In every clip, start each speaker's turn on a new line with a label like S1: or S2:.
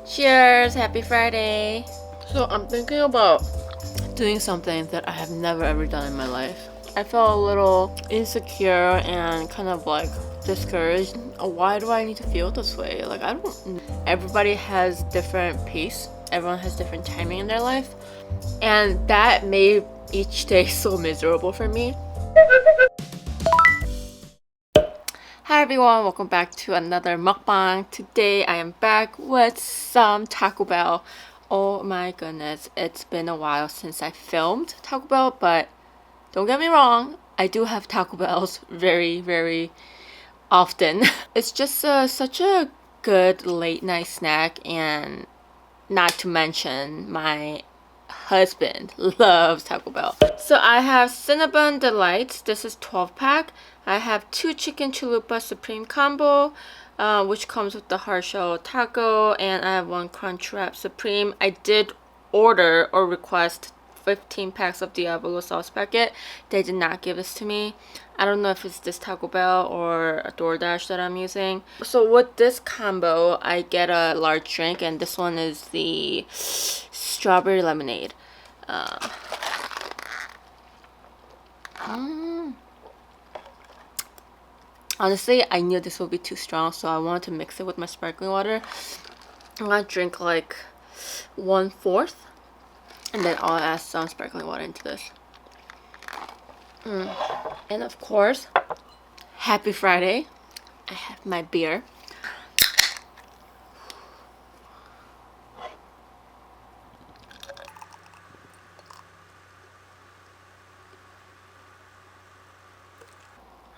S1: Cheers! Happy Friday! So I'm thinking about doing something that I have never ever done in my life. I felt a little insecure and kind of like discouraged. Why do I need to feel this way? Like, I don't. Everybody has different pace. Everyone has different timing in their life, and that made each day so miserable for me. Hi everyone, welcome back to another mukbang. Today I am back with some Taco Bell. Oh my goodness, it's been a while since I filmed Taco Bell, but don't get me wrong, I do have Taco Bells very often. It's just such a good late night snack, and not to mention my husband loves Taco Bell. So I have Cinnabon Delights. This is 12 pack. I have 2 chicken chalupa supreme combo, which comes with the hard shell taco, and I have 1 crunch wrap supreme. I did order or request 15 packs of Diablo sauce packet. They did not give this to me. I don't know if it's this Taco Bell or a DoorDash that I'm using. So with this combo, I get a large drink, and this one is the strawberry lemonade. Honestly, I knew this would be too strong, so I wanted to mix it with my sparkling water. I'm gonna drink like 1/4, and then I'll add some sparkling water into this. And of course, happy Friday. I have my beer.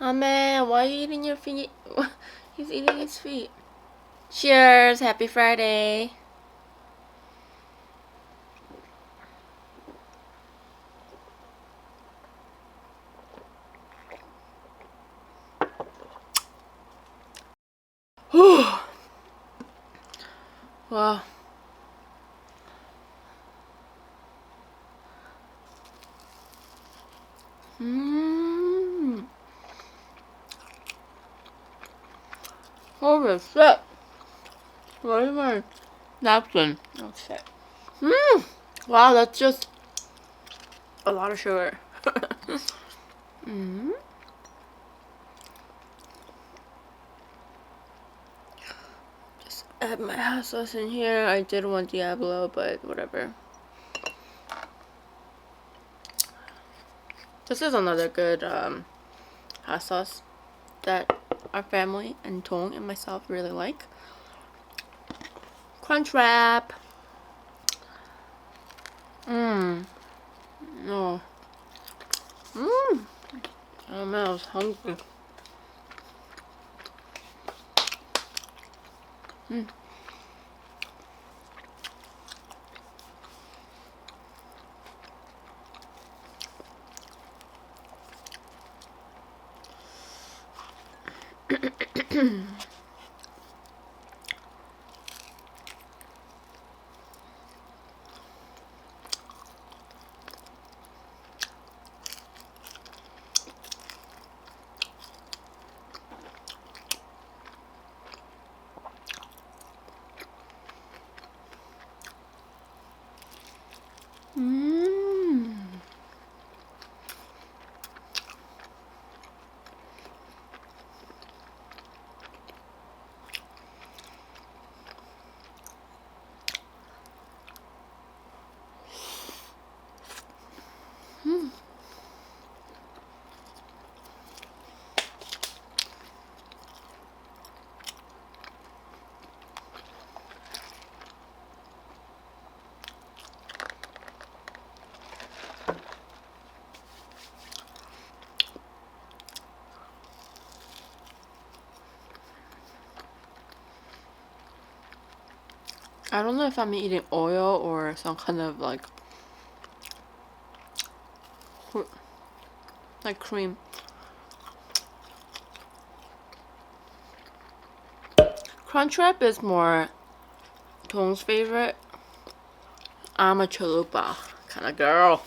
S1: Oh man, why are you eating your feet? He's eating his feet. Cheers, happy Friday. Wow. Holy shit. Where's my napkin? Oh shit. Wow, that's just a lot of sugar. Just add my hot sauce in here. I did want Diablo, but whatever. This is another good hot sauce that our family and Tong and myself really like. Crunch wrap. Oh. Oh man, I was hungry. I don't know if I'm eating oil or some kind of like cream. Crunchwrap is more Tong's favorite. I'm a chalupa kind of girl.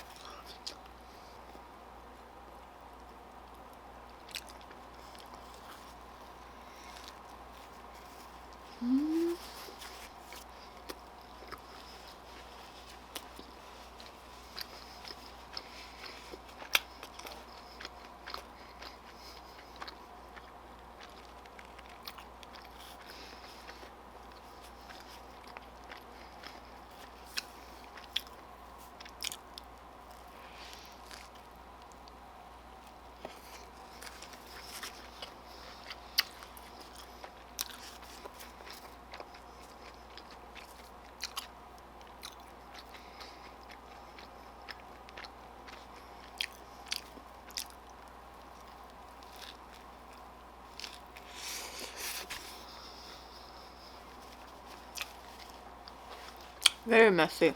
S1: Very messy.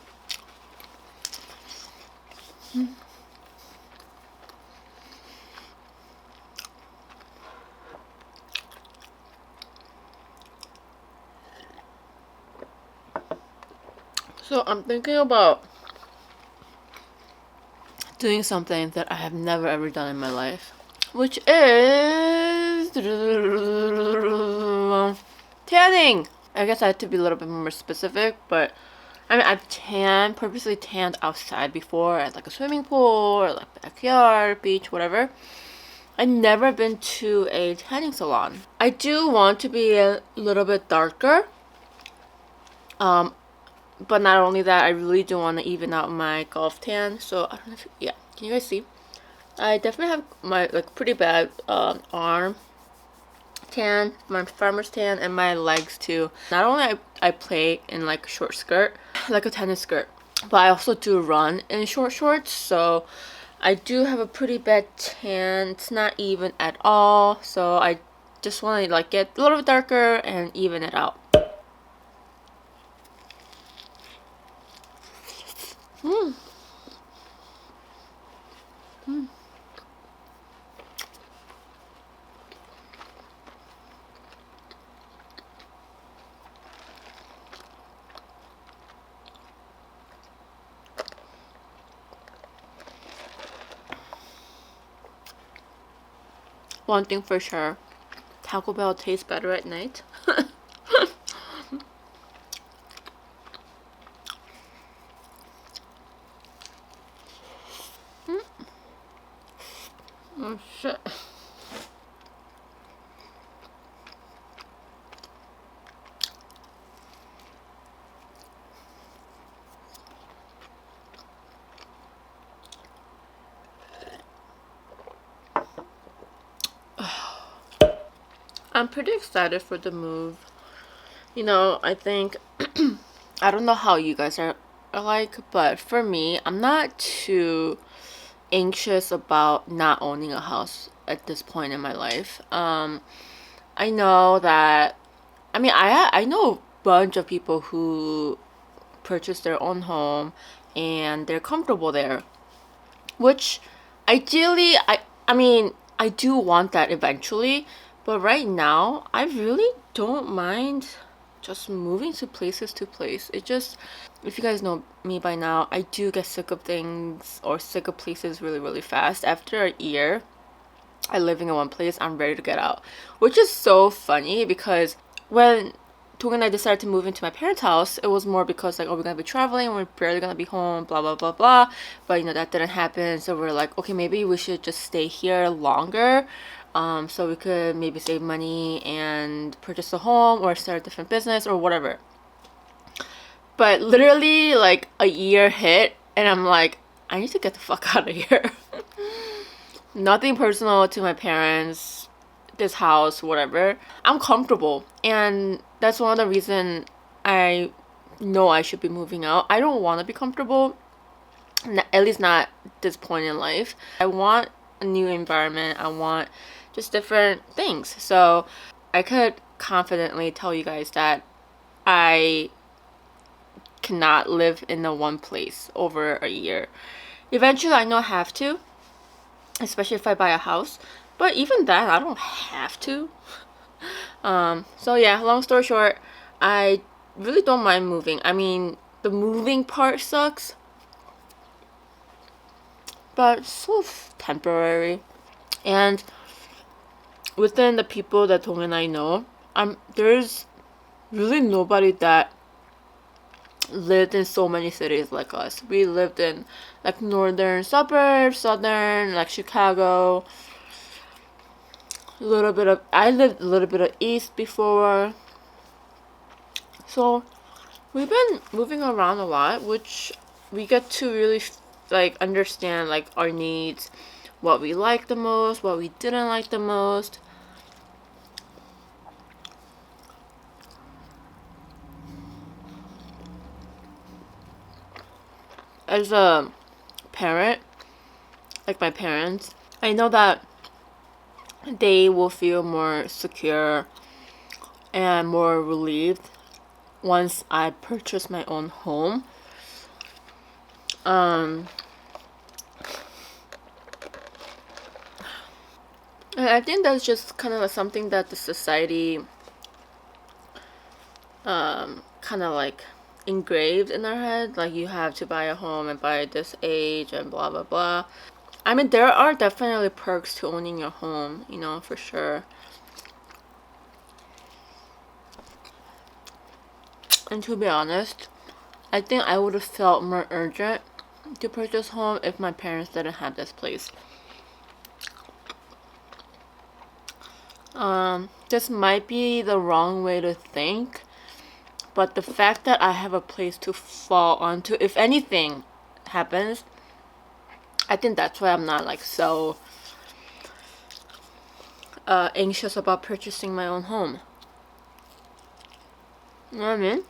S1: So I'm thinking about doing something that I have never ever done in my life, which is tanning. I guess I had to be a little bit more specific, but I mean, I've purposely tanned outside before at like a swimming pool or like backyard, beach, whatever. I've never been to a tanning salon. I do want to be a little bit darker. But not only that, I really do want to even out my golf tan. So I don't know if, yeah, can you guys see? I definitely have my like pretty bad arm tan, my farmer's tan, and my legs too. Not only I play in like a short skirt, like a tennis skirt, but I also do run in short shorts. So I do have a pretty bad tan. It's not even at all. So I just want to like get a little bit darker and even it out. One thing for sure, Taco Bell tastes better at night. Oh shit. I'm pretty excited for the move. You know, I think I don't know how you guys are like, but for me, I'm not too anxious about not owning a house at this point in my life. I know that I know a bunch of people who purchase their own home and they're comfortable there, which ideally I do want that eventually, but right now I really don't mind just moving to places to place. It just, if you guys know me by now, I do get sick of things or sick of places really really fast. After a year I living in one place, I'm ready to get out, which is so funny because when Tong and I decided to move into my parents' house, it was more because like, oh, we're gonna be traveling, we're barely gonna be home, blah blah blah blah. But you know that didn't happen, so we're like, okay, maybe we should just stay here longer, so we could maybe save money and purchase a home or start a different business or whatever. But literally, like a year hit, and I'm like, I need to get the fuck out of here. Nothing personal to my parents, this house, whatever. I'm comfortable, and that's one of the reasons I know I should be moving out. I don't want to be comfortable, at least not this point in life. I want a new environment. I want just different things. So I could confidently tell you guys that I cannot live in the one place over a year. Eventually, I know I have to, especially if I buy a house. But even that, I don't have to. So yeah, long story short, I really don't mind moving. I mean, the moving part sucks, but it's so temporary. And within the people that Tong and I know, there's really nobody that lived in so many cities like us. We lived in like northern suburbs, southern, like Chicago. I lived a little bit of east before. So we've been moving around a lot, which we get to really like understand like our needs, what we like the most, what we didn't like the most. As a parent, like my parents, I know that they will feel more secure and more relieved once I purchase my own home. And I think that's just kind of something that the society kind of like engraved in our head. Like, you have to buy a home and by this age and blah blah blah. I mean, there are definitely perks to owning your home, you know, for sure. And to be honest, I think I would have felt more urgent to purchase home if my parents didn't have this place. This might be the wrong way to think, but the fact that I have a place to fall onto, if anything happens, I think that's why I'm not like so anxious about purchasing my own home. You know what I mean?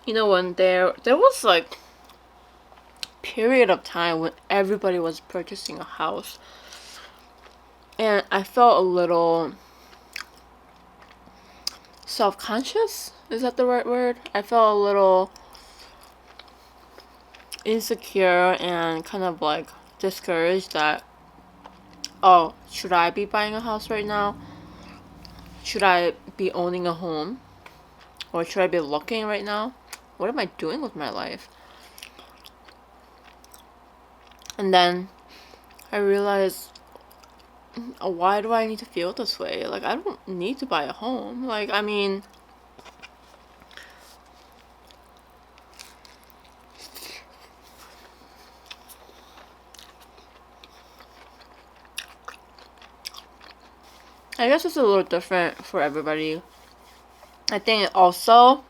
S1: You know, when there was like period of time when everybody was purchasing a house, and I felt a little self-conscious. Is that the right word? I felt a little insecure and kind of like discouraged that, oh, should I be buying a house right now? Should I be owning a home? Or should I be looking right now? What am I doing with my life? And then I realized, why do I need to feel this way? Like, I don't need to buy a home. Like, I mean, I guess it's a little different for everybody. I think also,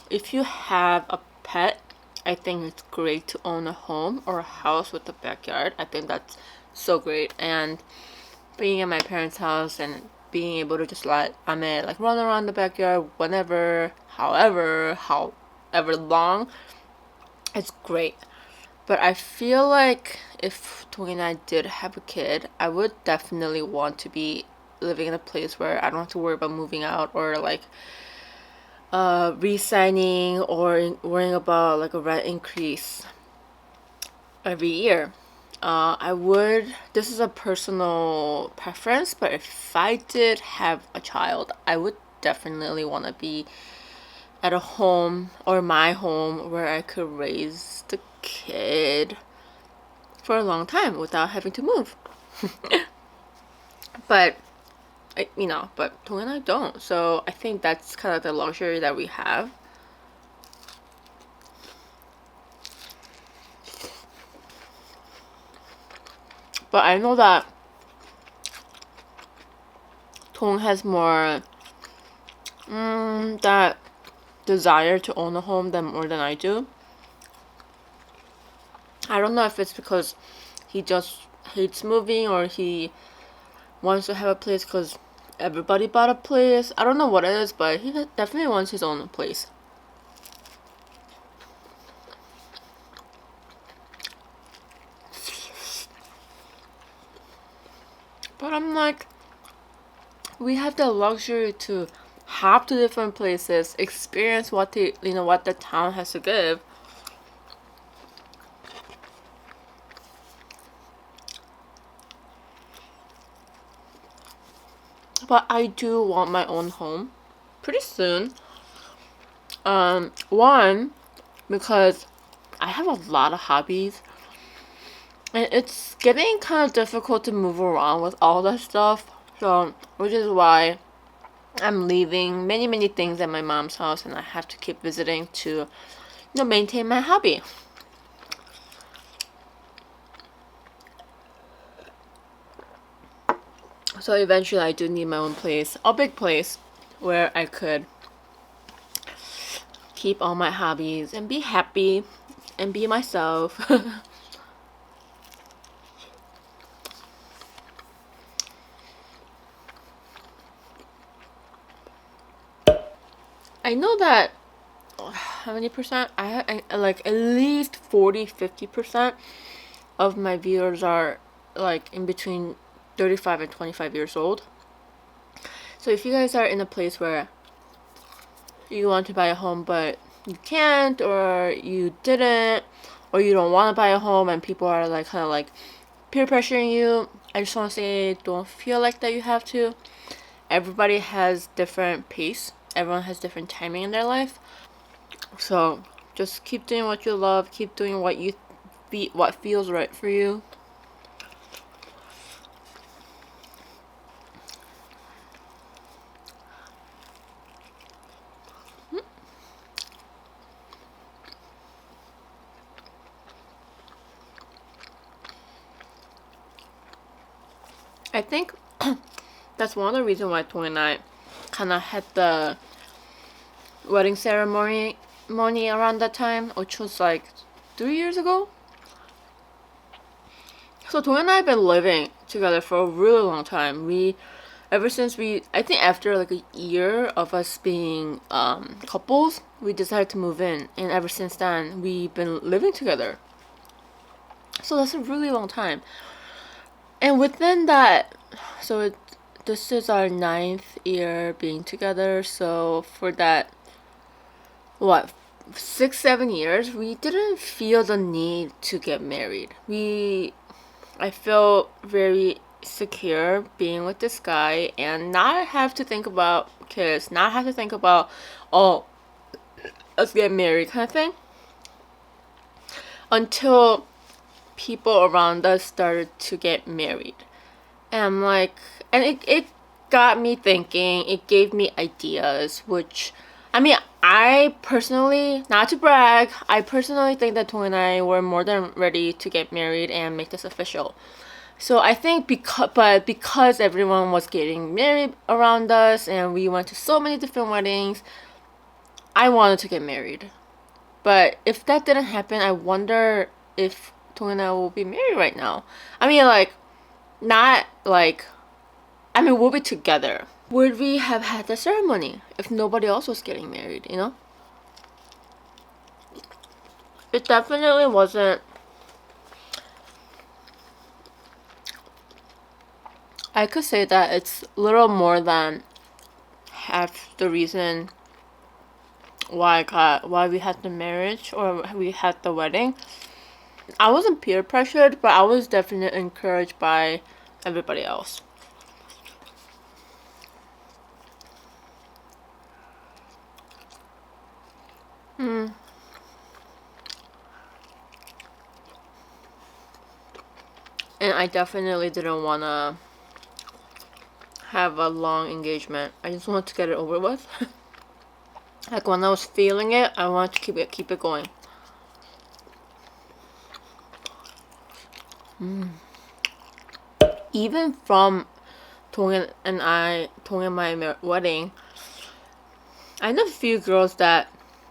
S1: if you have a pet, I think it's great to own a home or a house with a backyard. I think that's so great. And being in my parents' house and being able to just let Ame like run around the backyard whenever, however long, it's great. But I feel like if Tony and I did have a kid, I would definitely want to be living in a place where I don't have to worry about moving out or like re-signing or worrying about like a rent increase every year. I would, this is a personal preference, but if I did have a child, I would definitely want to be at a home or my home where I could raise the kid for a long time without having to move. But but Tony and I don't. So I think that's kind of the luxury that we have. But I know that Tong has more that desire to own a home more than I do. I don't know if it's because he just hates moving or he wants to have a place because everybody bought a place. I don't know what it is, but he definitely wants his own place. But I'm like, we have the luxury to hop to different places, experience what the town has to give. But I do want my own home pretty soon. One, because I have a lot of hobbies. And it's getting kind of difficult to move around with all that stuff. So, which is why I'm leaving many things at my mom's house and I have to keep visiting to, maintain my hobby. So eventually I do need my own place, a big place, where I could keep all my hobbies and be happy and be myself. I know that how many percent? I like at least 40-50% of my viewers are like in between 35 and 25 years old. So if you guys are in a place where you want to buy a home but you can't, or you didn't, or you don't want to buy a home and people are like kind of like peer pressuring you, I just want to say don't feel like that you have to. Everybody has different pace. Everyone has different timing in their life. So just keep doing what you love. Keep doing what feels right for you. I think that's one of the reasons why Tony and I kind of had the wedding ceremony around that time, which was like 3 years ago. So Tony and I have been living together for a really long time. Ever since I think after like a year of us being couples, we decided to move in, and ever since then we've been living together. So that's a really long time. And within that, this is our 9th year being together. So for that, 6-7 years, we didn't feel the need to get married. I felt very secure being with this guy and not have to think about kids, not have to think about, oh, let's get married kind of thing. Until people around us started to get married. And I'm like, and it got me thinking, it gave me ideas, which, I mean, I personally, not to brag, I personally think that Tony and I were more than ready to get married and make this official. So I think because everyone was getting married around us and we went to so many different weddings, I wanted to get married. But if that didn't happen, I wonder if Tony and I will be married right now. I mean, like, not like, I mean, we'll be together. Would we have had the ceremony if nobody else was getting married, you know? It definitely wasn't. I could say that it's a little more than half the reason why we had the marriage or we had the wedding. I wasn't peer pressured, but I was definitely encouraged by everybody else. And I definitely didn't want to have a long engagement. I just wanted to get it over with. Like when I was feeling it, I wanted to keep it going. Even from Tong and my wedding, I know a few girls that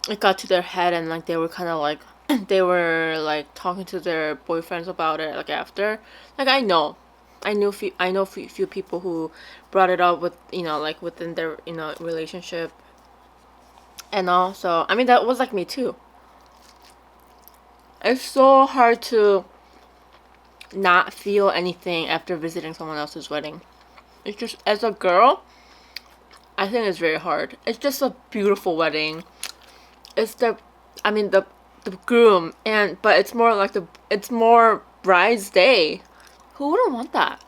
S1: it got to their head and like they were kind of like they were like talking to their boyfriends about it like after. Like I know few people who brought it up with like within their relationship and all. So I mean that was like me too. It's so hard to not feel anything after visiting someone else's wedding. It's just, as a girl, I think it's very hard. It's just a beautiful wedding. It's the groom, but it's more like it's more bride's day. Who wouldn't want that?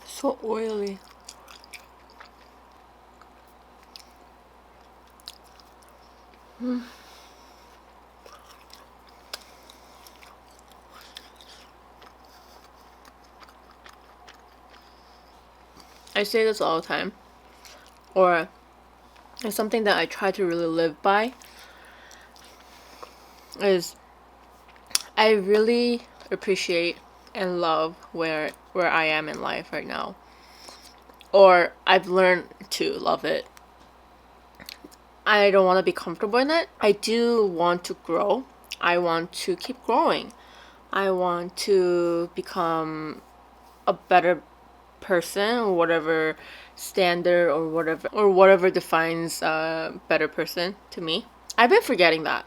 S1: So oily. I say this all the time, or it's something that I try to really live by, is I really appreciate and love where I am in life right now. Or I've learned to love it. I don't want to be comfortable in it. I do want to grow. I want to keep growing. I want to become a better person, or whatever standard or whatever defines a better person to me. I've been forgetting that.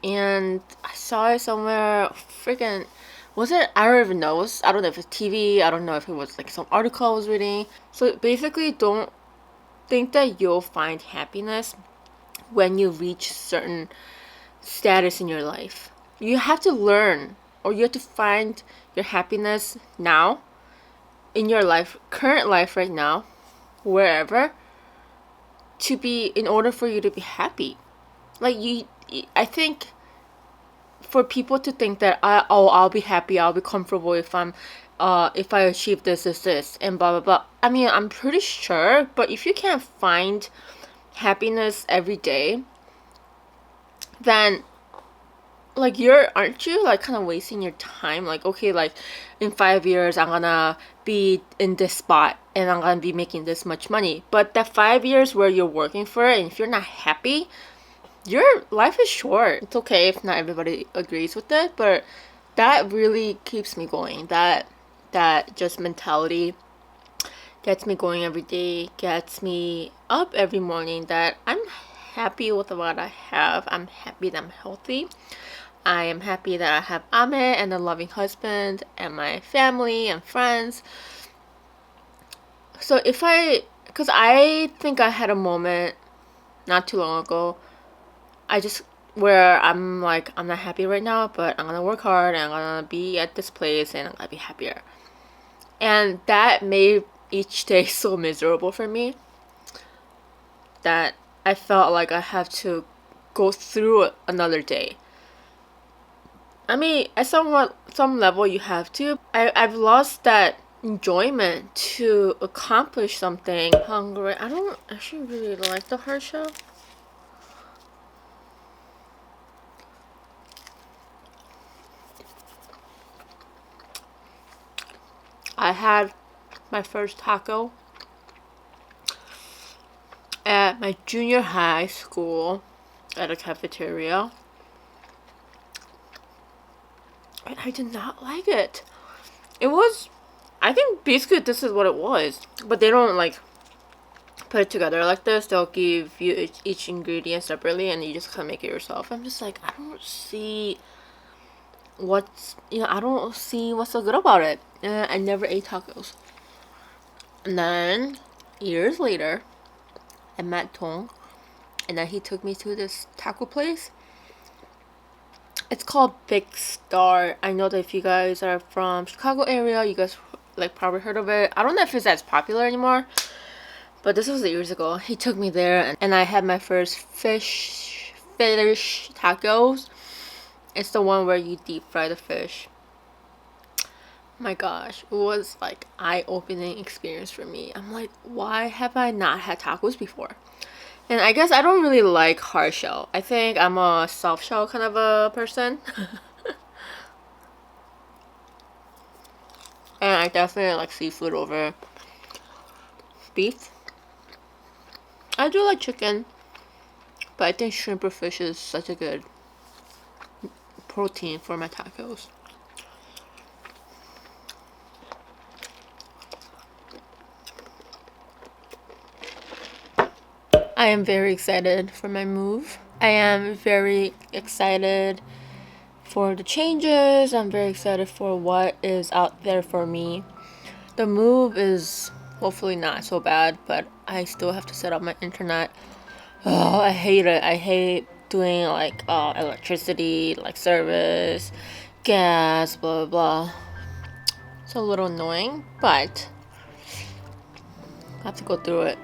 S1: And I saw it somewhere. Freaking, was it? I don't even know. I don't know if it's TV. I don't know if it was like some article I was reading. So basically, don't think that you'll find happiness when you reach certain status in your life. You have to learn, or you have to find your happiness now in your life, current life right now, wherever, in order for you to be happy. Like I think for people to think that I'll be happy, I'll be comfortable if I achieve this, and blah blah blah. I mean, I'm pretty sure, but if you can't find happiness every day, then like aren't you like kind of wasting your time? Like, okay, like in 5 years I'm gonna be in this spot and I'm gonna be making this much money, but that 5 years where you're working for it, and if you're not happy, your life is short. It's okay if not everybody agrees with it, but that really keeps me going. That just mentality gets me going every day, gets me up every morning, that I'm happy with what I have. I'm happy that I'm healthy. I am happy that I have Ame and a loving husband and my family and friends. So because I think I had a moment not too long ago, where I'm like, I'm not happy right now, but I'm gonna work hard and I'm gonna be at this place and I'm gonna be happier. And that made each day so miserable for me that I felt like I have to go through another day. I mean, at some level you have to. I've lost that enjoyment to accomplish something. Hungry. I don't actually really like the hard shell. I had my first taco at my junior high school at a cafeteria. And I did not like it. I think basically this is what it was. But they don't like put it together like this. They'll give you each ingredient separately and you just kind of make it yourself. I'm just like, I don't see what's so good about it. I never ate tacos. And then years later, I met Tong, and then he took me to this taco place. It's called Big Star. I know that if you guys are from Chicago area, you guys like probably heard of it. I don't know if it's as popular anymore, but this was years ago. He took me there, and I had my first fish tacos. It's the one where you deep fry the fish. My gosh, it was like eye-opening experience for me. I'm like, why have I not had tacos before? And I guess I don't really like hard shell. I think I'm a soft shell kind of a person. And I definitely like seafood over beef. I do like chicken, but I think shrimp or fish is such a good protein for my tacos. I am very excited for my move. I am very excited for the changes. I'm very excited for what is out there for me. The move is hopefully not so bad, but I still have to set up my internet. Oh, I hate it. I hate doing like electricity, like service, gas, blah blah blah. It's a little annoying, but I have to go through it.